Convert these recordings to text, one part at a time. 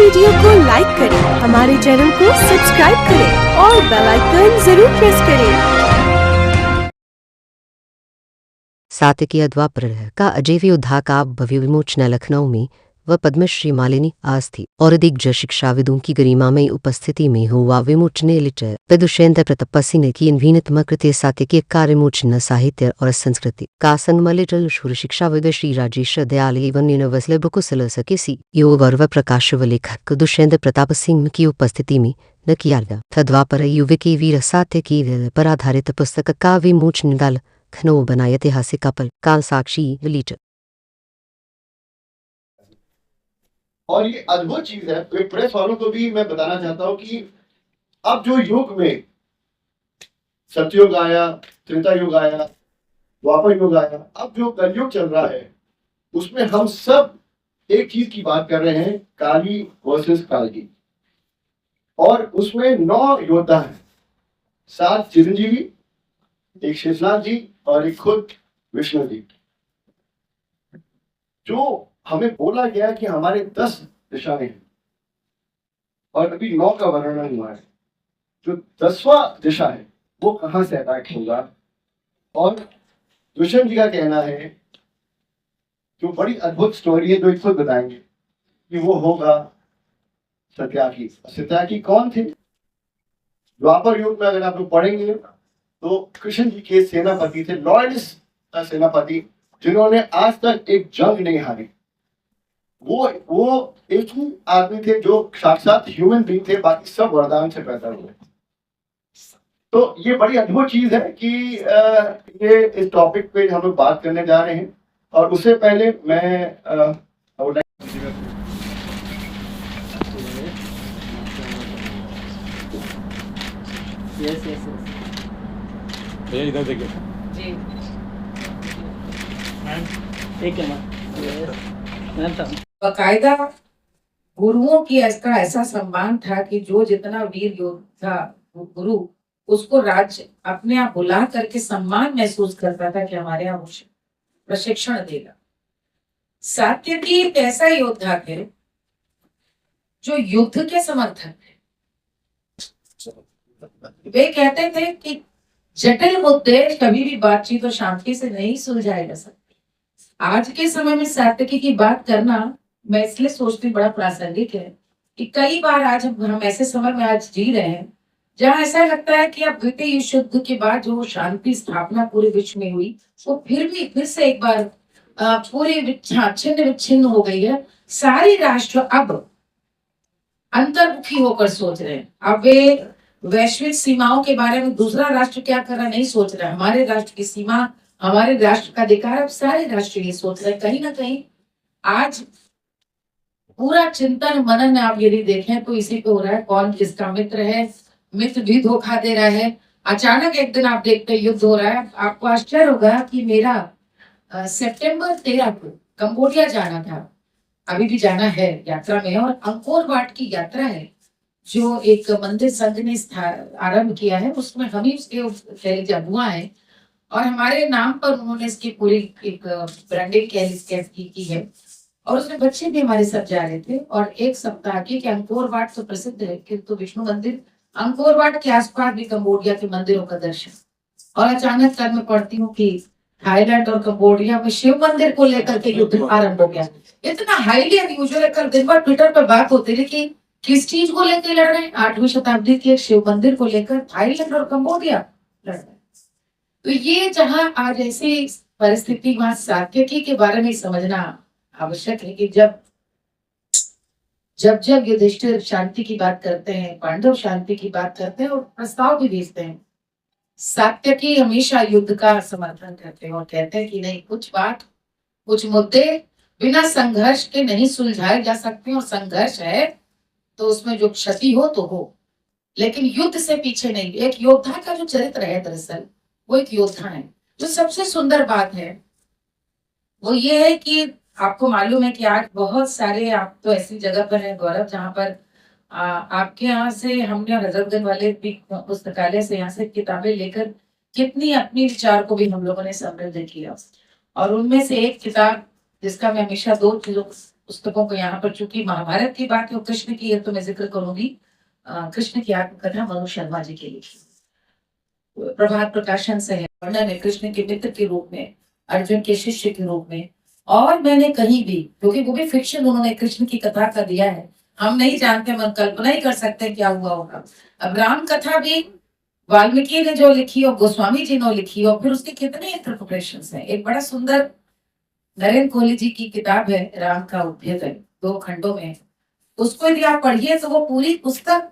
Video को like करें, हमारे चैनल को सब्सक्राइब करें और बेल आइकन जरूर प्रेस करें। सात्विकी द्वापर का अजैव युद्धा का भव्य विमोचना लखनऊ में व पद्मश्री मालिनी आज थी और दिग्गज शिक्षाविदों की गरिमामयी उपस्थिति में हुआ विमोचने लिटर विदुषेन्द्र प्रतापसी ने की इन्वीनतम कृत्य सात्विकी कार्यमोचन साहित्य और संस्कृति का संगम लिटल शूर शिक्षाविद श्री राजेश दयाल एवं यूनिवर्सल बुकुसल सकेसी योग और प्रकाश व लेखक दुष्येन्द्र प्रताप सिंह की उपस्थिति में न किया गया था। द्वापर युग के वीर सात्विकी पर आधारित पुस्तक का विमोचन लखनऊ बना ऐतिहासिक काल साक्षी लीटर। और ये अद्भुत चीज है, तो प्रेस वालों को भी मैं बताना चाहता हूं कि अब जो युग में सतयुग आया, त्रेता युग आया, द्वापर युग आया, अब जो कलयुग चल रहा है उसमें हम सब एक चीज की बात कर रहे हैं, काली वर्सेस कालकी। और उसमें 9 योद्धा हैं, 7 चिरंजीवी, एक शेषनाग जी और एक खुद विष्णु जी। जो हमें बोला गया कि हमारे 10 दिशाएं हैं और अभी 9 का वर्णन हुआ है। जो 10वां दिशा है वो कहां से अटैक होगा, और दुष्यंत जी का कहना है, जो बड़ी अद्भुत स्टोरी है, जो एक खुद बताएंगे कि वो होगा सत्याकी। सत्याकी कौन थे? द्वापर युग में अगर आप लोग पढ़ेंगे तो कृष्ण जी के सेनापति थे, लॉयलिस्ट सेनापति, जिन्होंने आज तक एक जंग नहीं हारी। वो एक ही आदमी थे जो साक्षात ह्यूमन बीइंग थे, बाकी सब वरदान से पैदा हुए। तो ये बड़ी अद्भुत चीज है कि ये इस टॉपिक पे हम लोग बात करने जा रहे हैं। और उससे पहले मैं इधर देखिए जी ठीक है मैम। बकायदा गुरुओं की इसका ऐसा सम्मान था कि जो जितना वीर योद्धा गुरु, उसको राज्य अपने आप बुला करके सम्मान महसूस करता था कि हमारे यहाँ प्रशिक्षण देगा। सात्विकी एक ऐसा योद्धा थे जो युद्ध के समर्थक थे। वे कहते थे कि जटिल मुद्दे कभी भी बातचीत और शांति से नहीं सुलझाए जा सकते। आज के समय में सात्विकी की बात करना मैं इसलिए सोचती बड़ा प्रासंगिक है कि कई बार आज हम ऐसे समय में आज जी रहे हैं जहाँ ऐसा लगता है कि अब द्वितीय विश्व युद्ध के बाद जो शांति स्थापना पूरे विश्व में हुई, वो फिर से एक बार पूरी छिन्न विच्छिन्न हो गई है। सारे राष्ट्र अब अंतर्मुखी होकर सोच रहे हैं। अब वे वैश्विक सीमाओं के बारे में दूसरा राष्ट्र क्या कर रहा नहीं सोच रहा। हमारे राष्ट्र की सीमा, हमारे राष्ट्र का अधिकार, अब सारे राष्ट्र ये सोच रहे हैं। कहीं ना कहीं आज पूरा चिंतन मनन आप यदि देखें तो इसी पे हो रहा है, कौन किसका मित्र है, मित्र भी धोखा दे रहा है। अचानक एक दिन आप देखते हैं युद्ध हो रहा है। आपको आश्चर्य होगा कि मेरा सितंबर 13 को कंबोडिया जाना था, अभी भी जाना है यात्रा में, और अंकोर वाट की यात्रा है जो एक मंदिर संघ ने आरंभ किया है। उसमें हम ही उसके अगुआ है और हमारे नाम पर उन्होंने इसकी पूरी एक ब्रांडिंग की है। और उसमें बच्चे भी हमारे साथ जा रहे थे। और एक सप्ताह की कि अंकोर वाट तो प्रसिद्ध है, किंतु विष्णु मंदिर अंकोर वाट के आसपास भी कंबोडिया के मंदिरों का दर्शन। और अचानक कर मैं पढ़ती हूँ कि थाईलैंड और कंबोडिया में शिव मंदिर को लेकर के युद्ध आरंभ हो गया। इतना हाईली अनयूजुअल है। कल दिन भर ट्विटर पर बात होती थी कि किस चीज को लेकर लड़ रहे हैं। 8वीं शताब्दी के शिव मंदिर को लेकर थाईलैंड और कंबोडिया लड़ रहे हैं। तो ये जहां आज ऐसी परिस्थिति, वहां सात्विकी के बारे में समझना आवश्यक है कि जब युधिष्ठिर शांति की बात करते हैं, पांडव शांति की बात करते हैं और प्रस्ताव भी भेजते हैं, सात्विकी हमेशा युद्ध का समर्थन करते हैं और कहते हैं कि नहीं, कुछ मुद्दे बिना संघर्ष के नहीं सुलझाए जा सकते, और संघर्ष है तो उसमें जो क्षति हो तो हो, लेकिन युद्ध से पीछे नहीं। एक योद्धा का जो चरित्र है, दरअसल वो एक योद्धा है। जो सबसे सुंदर बात है वो ये है कि आपको मालूम है कि आज बहुत सारे, आप तो ऐसी जगह पर हैं गौरव, जहाँ पर आपके यहाँ से हमने हजरतगंज वाले पुस्तकालय से यहाँ से किताबें लेकर कितनी अपनी विचार को भी हम लोगों ने समृद्ध किया। और उनमें से एक किताब जिसका मैं हमेशा 2 चीजों पुस्तकों को यहाँ पर, चूंकि महाभारत की बात है और कृष्ण की है तो मैं जिक्र करूंगी कृष्ण की आत्मकथा मनु शर्मा जी की लिखी, प्रभात प्रकाशन से है। वर्णन है कृष्ण के मित्र के रूप में, अर्जुन के शिष्य के रूप में। और मैंने कहीं भी, क्योंकि वो भी फिक्शन उन्होंने कृष्ण की कथा का दिया है, हम नहीं जानते, हम कल्पना ही कर सकते हैं क्या हुआ होगा। अब राम कथा भी वाल्मीकि ने जो लिखी और गोस्वामी जी ने लिखी, और फिर उसके कितने इंटरप्रिटेशन हैं। एक बड़ा सुंदर नरेंद्र कोहली जी की किताब है राम का उद्भेदन, 2 खंडों में, उसको यदि आप पढ़िए तो वो पूरी पुस्तक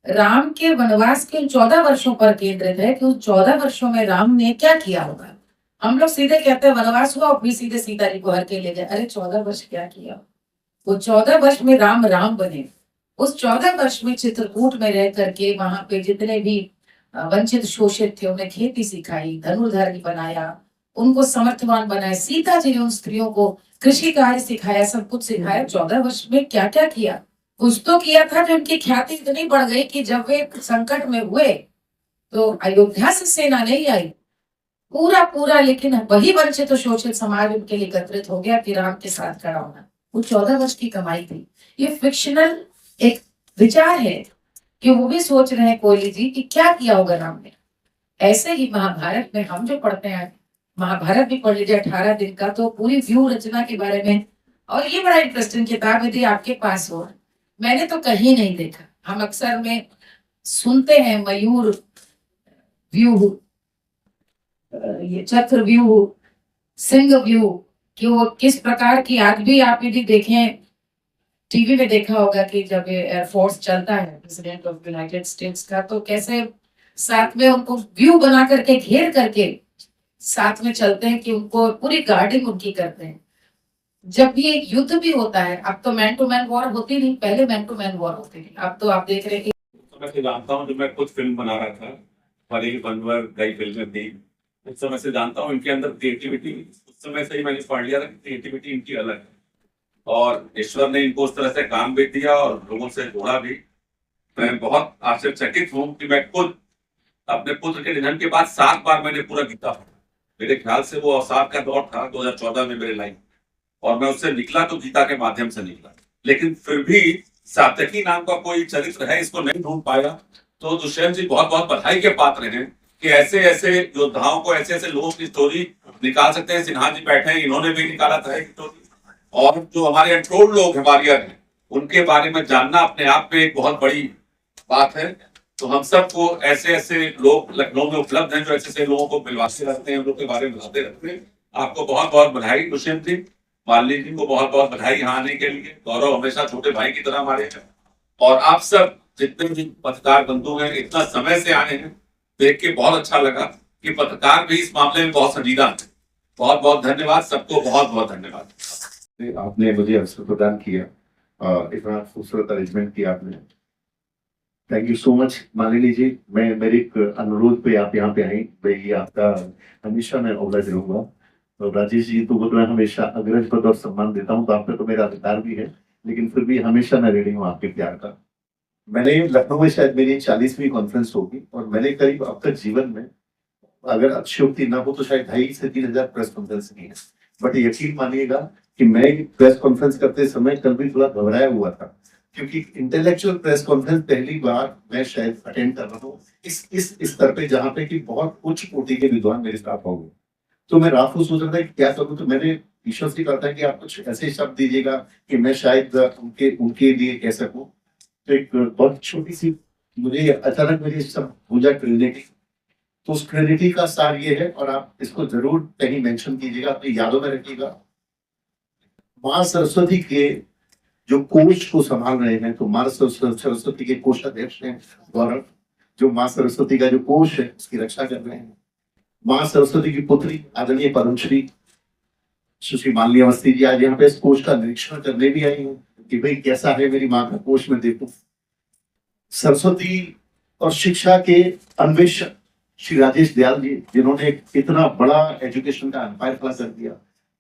राम के वनवास के 14 वर्षों पर केंद्रित है कि उस 14 वर्षों में राम ने क्या किया होगा। हम लोग सीधे कहते हैं वनवास हुआ और फिर सीधे सीता जी को हर के ले गए, अरे 14 वर्ष क्या किया। वो 14 वर्ष में राम राम बने। उस 14 वर्ष में चित्रकूट में रह करके वहां पे जितने भी वंचित शोषित थे उन्हें खेती सिखाई, धनुर्धारी बनाया, उनको समर्थवान बनाया। सीता जी ने उन स्त्रियों को कृषि कार्य सिखाया, सब कुछ सिखाया। 14 वर्ष में क्या क्या किया, कुछ तो किया था जो उनकी ख्याति इतनी बढ़ गई कि जब वे संकट में हुए तो अयोध्या से सेना नहीं आई, पूरा लेकिन वही वंचित शोषित समाज उनके लिए एकत्रित हो गया कि राम के साथ खड़ा होना। वो 14 वर्ष की कमाई थी। ये फिक्शनल एक विचार है कि वो भी सोच रहे हैं कोहली जी कि क्या किया होगा राम ने। ऐसे ही महाभारत में हम जो पढ़ते हैं, महाभारत भी पढ़ लीजिए 18 दिन का, तो पूरी व्यू रचना के बारे में। और ये बड़ा इंटरेस्टिंग किताब यदि आपके पास हो, मैंने तो कहीं नहीं देखा। हम अक्सर में सुनते हैं मयूर व्यू, ये चक्र व्यू, सिंह व्यू, कि वो किस प्रकार की, आज भी आप यदि देखें टीवी में देखा होगा कि जब एयरफोर्स चलता है प्रेसिडेंट ऑफ यूनाइटेड स्टेट्स का, तो कैसे साथ में उनको व्यू बना करके घेर करके साथ में चलते हैं कि उनको पूरी गार्डिंग उनकी करते हैं। जब भी एक युद्ध भी होता है, अब तो मैन टू मैन वॉर होती नहीं, पहले मैन टू मैन वॉर होती थी। अब तो आप देख रहे हैं तो मैं जानता हूँ, जब मैं खुद फिल्म बना रहा था, फरील बनवर कई फिल्में थी, उस समय से जानता हूँ इनके अंदर क्रिएटिविटी, उस समय से ही मैंने पढ़ लिया था कि क्रिएटिविटी इनकी अलग है। और ईश्वर ने इनको उस तरह से काम भी दिया और लोगों से जोड़ा भी। मैं बहुत आश्चर्यचकित हूँ कि मैं खुद अपने पुत्र के निधन के बाद 7 बार मैंने पूरा गीता पढ़ा। मेरे ख्याल से वो अवसाद का दौर था 2014 में मेरे लाइफ, और मैं उससे निकला तो गीता के माध्यम से निकला। लेकिन फिर भी सात्यकी नाम का कोई चरित्र है, इसको नहीं ढूंढ पाया। तो दुष्यंत जी बहुत बहुत बधाई के पात्र हैं कि ऐसे ऐसे योद्धाओं को, ऐसे ऐसे लोगों की स्टोरी निकाल सकते हैं। सिन्हा जी बैठे हैं, इन्होंने भी निकाला था एक स्टोरी। और जो हमारे अनटोल्ड लोग हमारे हैं, उनके बारे में जानना अपने आप में एक बहुत बड़ी बात है। तो हम सबको ऐसे ऐसे लोग लखनऊ में उपलब्ध हैं जो ऐसे ऐसे लोगों को मिलवाते रहते हैं, उन लोग के बारे में बताते रहते हैं। आपको बहुत बहुत बधाई दुष्यंत जी, मालिनी जी को बहुत बहुत बधाई यहाँ आने के लिए। गौरव हमेशा छोटे भाई की तरह हमारे हैं। और आप सब जितने भी पत्रकार बंधु हैं, इतना समय से आए हैं, देख के बहुत अच्छा लगा कि पत्रकार भी इस मामले में बहुत संजीदा है। बहुत बहुत धन्यवाद सबको, बहुत बहुत धन्यवाद। आपने मुझे अवसर प्रदान किया, इतना खूबसूरत अरेंजमेंट किया आपने। Thank you so much Malini ji. मैं मेरे एक अनुरोध पे आप यहाँ पे आई, भाई आपका हमेशा मैं ऑब्लाइज रहूंगा। तो राजेश जी तो मैं हमेशा अग्रज पद और सम्मान देता हूँ, तो आप पे तो मेरा अधिकार भी है, लेकिन फिर भी हमेशा मैं रेडी हूँ आपके प्यार का। मैंने लखनऊ में शायद मेरी 40वीं कॉन्फ्रेंस होगी, और मैंने करीब अब तक जीवन में अगर अक्षयोक्ति ना हो तो शायद 2,500 से 3,000 प्रेस कॉन्फ्रेंस की है। बट यकीन मानिएगा कि मैं प्रेस कॉन्फ्रेंस करते समय कल भी थोड़ा घबराया हुआ था, क्योंकि इंटेलेक्चुअल प्रेस कॉन्फ्रेंस पहली बार मैं शायद अटेंड कर रहा हूँ इस स्तर पे, जहाँ पे कि बहुत उच्च कोटि के विद्वान मेरे साथ होंगे। तो मैं रात को सोच रहा था कि क्या करूँ, तो मैंने ईश्वर से कहा था कि आप कुछ ऐसे शब्द दीजिएगा कि मैं शायद उनके लिए कह सकूं। तो एक बहुत छोटी सी मुझे अचानक मेरी शब्द पूजा ट्रिनिटी, तो उस ट्रिनिटी का सार ये है, और आप इसको जरूर कहीं मेंशन कीजिएगा, अपनी यादों में रखिएगा। माँ सरस्वती के जो कोष को संभाल रहे हैं, तो माँ सरस्वती के कोषाध्यक्ष हैं गौरव, जो माँ सरस्वती का जो कोष है उसकी रक्षा कर रहे हैं। माँ सरस्वती की पुत्री आदरणीय पद्मश्री सुश्री मालिनी अवस्थी जी आज यहाँ पे इस कोष का निरीक्षण करने भी आई हैं कि भाई कैसा है मेरी माँ का कोष में देखूं। सरस्वती और शिक्षा के अन्वेषक श्री राजेश दयाल जी, जिन्होंने इतना बड़ा एजुकेशन का एम्पायर खड़ा कर दिया।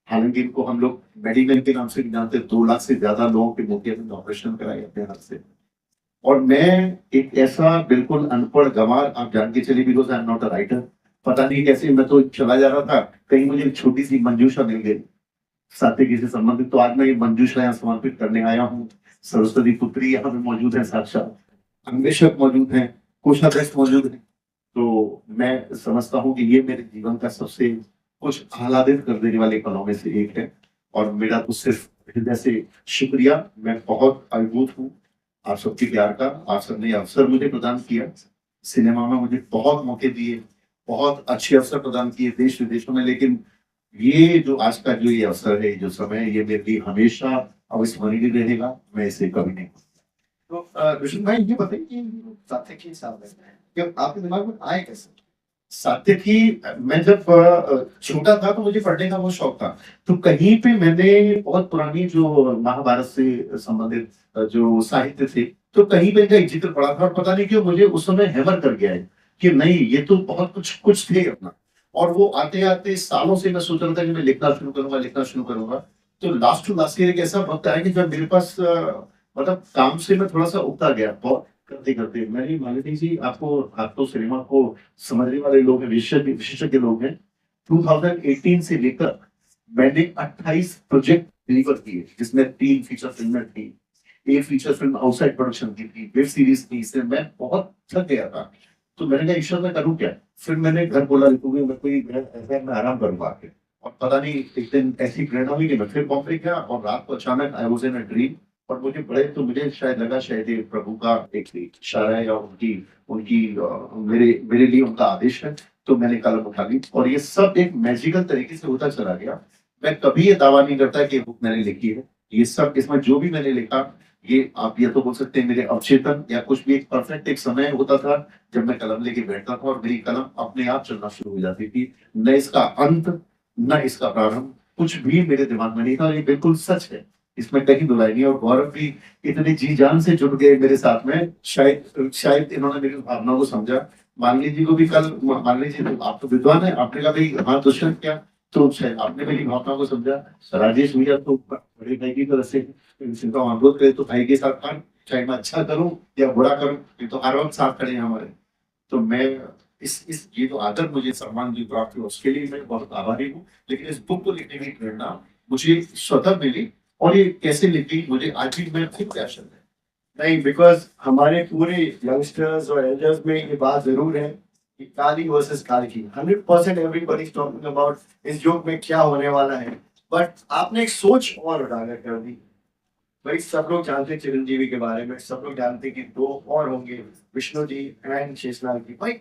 हालांकि इनको हम लोग मेडिकल के नाम से भी जानते, 2 लाख से ज्यादा लोगों के मोतिया में ऑपरेशन कराए अपने हाथ से। और मैं एक ऐसा बिल्कुल अनपढ़ गंवार, आप जान के चलिए, because I am not a writer, पता नहीं कैसे मैं तो चला जा रहा था, कहीं मुझे एक छोटी सी मंजूषा मिल गई सात्विकी से संबंधित। तो आज मैं ये मंजूषा यहाँ समर्पित करने आया हूँ। सरस्वती पुत्री यहाँ पे मौजूद है, साक्षात अन्वेषक मौजूद हैं, कोषाध्यक्ष मौजूद हैं। तो मैं समझता हूँ कि ये मेरे जीवन का सबसे कुछ आह्लादित कर देने वाले पलों में से एक है। और मेरा तो सिर्फ हृदय से शुक्रिया। मैं बहुत अभिभूत हूँ आप सबके प्यार का। आप सबने अवसर मुझे प्रदान किया, सिनेमा में मुझे बहुत मौके दिए, बहुत अच्छे अवसर प्रदान किए देश विदेशों में। लेकिन ये जो आज का जो ये अवसर है, जो समय है, ये मेरे लिए हमेशा अविस्मरणीय रहेगा। मैं इसे कभी नहीं। तो विष्णु भाई ये बताइए कि सात्विकी साहब कि आपके दिमाग में आए कैसे? सात्विकी, मैं जब छोटा था तो मुझे पढ़ने का बहुत शौक था। तो कहीं पे मैंने बहुत पुरानी जो महाभारत से संबंधित जो साहित्य थे, तो कहीं पे इनका एक जिक्र पढ़ा था। और पता नहीं क्यों मुझे उस समय हैमर कर गया है कि नहीं, ये तो बहुत कुछ थे अपना। और वो आते आते सालों से मैं सोच रहा था कि मैं लिखना शुरू करूंगा। तो लास्ट टू लास्ट ईयर एक ऐसा वक्त आया कि जब मेरे पास मतलब काम से मैं थोड़ा सा उगता गया। बहुत करते करते मैंने मालती जी, आप तो सिनेमा को समझने वाले लोग हैं, विशेषज्ञ लोग हैं। 2018 से लेकर मैंने 28 प्रोजेक्ट डिलीवर किए, जिसमें 3 फीचर फिल्में थी, एक फीचर फिल्म आउटसाइड प्रोडक्शन की थी, वेब सीरीज थी। इससे मैं बहुत थक गया था। तो मैंने कहा ईश्वर मैं करूँ क्या? फिर मैंने घर बोला लिखूंगी मैं आराम करूंगा आके। और पता नहीं एक दिन ऐसी प्रेरणा हुई कि मैं फिर बॉम्बे गया और रात को अचानक I was in a dream. और मुझे शायद लगा शायद ये प्रभु का एक इशारा है या उनकी उनकी मेरे लिए उनका आदेश है। तो मैंने कलम उठा ली और ये सब एक मैजिकल तरीके से होता चला गया। मैं कभी ये दावा नहीं करता कि बुक मैंने लिखी है। ये सब इसमें जो भी मैंने लिखा, ये आप ये तो बोल सकते हैं मेरे अवचेतन या कुछ भी। एक परफेक्ट एक समय होता था जब मैं कलम लेके बैठता था और मेरी कलम अपने आप चलना शुरू हो जाती थी। न इसका अंत न इसका प्रारंभ, कुछ भी मेरे दिमाग में नहीं था। ये बिल्कुल सच है, इसमें कहीं धुलाई नहीं। और गौरव भी इतनी जी जान से जुड़ गए मेरे साथ में। शायद इन्होंने मेरी भावनाओं को समझा। मानवी जी को भी कल, मानवी जी आप तो विद्वान है, आपने कहा भाई हाँ दुष्यंत क्या, तो शायद आपने मेरी भावनाओं को समझा। राजेश भैया तो बड़े भाई की तरह से इनका अनुरोध करे तो भाई के साथ काम, चाहे मैं अच्छा करूं या बुरा करूं, ये तो हर वक्त साथ खड़े हैं हमारे। तो मैं इस ये तो आदर मुझे सम्मान जो प्राप्त हुआ उसके लिए मैं बहुत आभारी हूँ। लेकिन इस बुक को लिखने की प्रेरणा मुझे स्वतः मिली। और ये कैसे लिखी मुझे आज भी मैं खुद पैशन है। नहीं, बिकॉज हमारे पूरे यंगस्टर्स और एल्डर्स में ये बात जरूर है कि काली वर्सेस कालकी 100% एवरीबॉडी इज टॉकिंग अबाउट इस युग में क्या होने वाला है। बट आपने एक सोच और उजागर कर दी। भाई सब लोग जानते हैं चिरंजीवी के बारे में, सब लोग जानते हैं कि 2 और होंगे, विष्णु जी एंड शेषनाग जी। भाई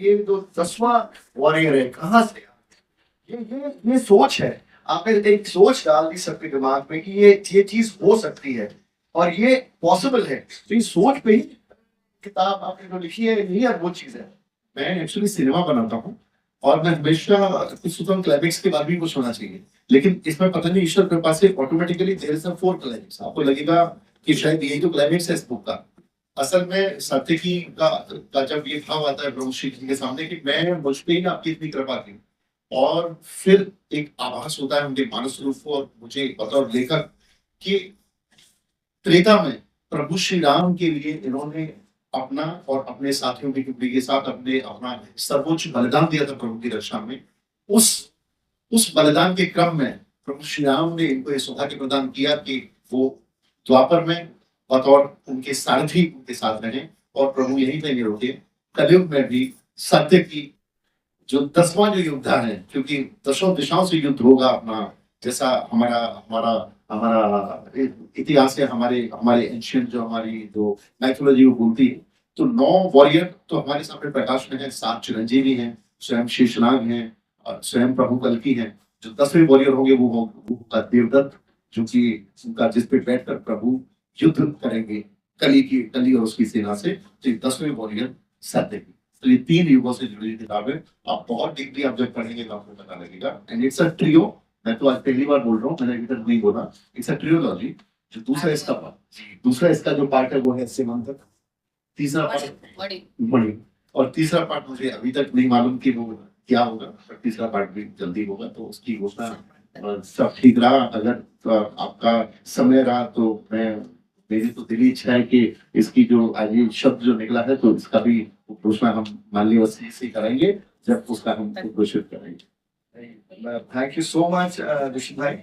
ये तो 10वां वॉरियर है, कहाँ से ये सोच है? आपने एक सोच डाल दी सबके दिमाग में कि ये चीज हो सकती है और ये पॉसिबल है। तो ये सोच पे ही किताब आपने जो लिखी है, यही वो चीज है। मैं एक्चुअली सिनेमा बनाता हूँ और मैं हमेशा कुछ सोचता हूँ क्लाइमेक्स के बाद भी कुछ होना चाहिए। लेकिन इसमें पता नहीं ईश्वर कृपा से automatically there is a 4 climax. आपको लगेगा कि शायद यही तो क्लाइमेक्स है इस बुक का। असल में सात्विकी का जब ये भाव आता है प्रभु श्री जी के सामने कि मैं मुझ पे ही आपकी इतनी कृपा की, और फिर एक आभास होता है उनके मानस रूप को और मुझे बतौर लेखक कि त्रेता में प्रभु श्री राम के लिए इन्होंने अपना और अपने साथियों की टुकड़ी के साथ अपना सर्वोच्च बलिदान दिया था प्रभु की रक्षा में। उस बलिदान के क्रम में प्रभु श्री राम ने इनको यह सौभाग्य प्रदान किया कि वो द्वापर में बतौर उनके सारथी उनके साथ रहे और प्रभु यहीं पे नहीं रुके। कलयुग में भी सत्य की जो 10वां जो योद्धा है, क्योंकि 10 दिशाओं से युद्ध होगा अपना, जैसा हमारा इतिहास है, हमारे एंशियंट जो माइथोलॉजी वो बोलती है। तो 9 वॉरियर तो हमारे सामने प्रकाश में है, 7 चिरंजीवी हैं, स्वयं शेषनाग हैं और स्वयं प्रभु कल्की हैं। जो 10वें वॉरियर होंगे वो होगा देवदत्त, जो कि उनका जिस पे बैठकर प्रभु युद्ध करेंगे कली और उसकी सेना से। तो 10वें वॉरियर सत्य की। तो ये 3 युगों से जुड़ी किताब है। आप बहुत डीपली आप जब पढ़ेंगे तो आपको पता लगेगा। And it's a trio. मैं तो आज पहली बार बोल रहा हूँ, मैंने अभी तक नहीं बोला। It's a ट्रियोलॉजी। जो दूसरा इसका जो पार्ट है वो है सीमांतक, तीसरा पार्ट मणि, और तीसरा पार्ट मुझे अभी तक नहीं मालूम कि वो क्या होगा, पर तीसरा पार्ट भी जल्दी होगा। तो उसकी घोषणा सब ठीक रहा, अगर आपका समय रहा तो मेरी तो दिली इच्छा है कि इसकी जो आज ये शब्द जो निकला है तो इसका भी घोषणा हम माननीय से कराएंगे जब उसका हम घोषित करेंगे। थैंक यू सो मच ऋषि भाई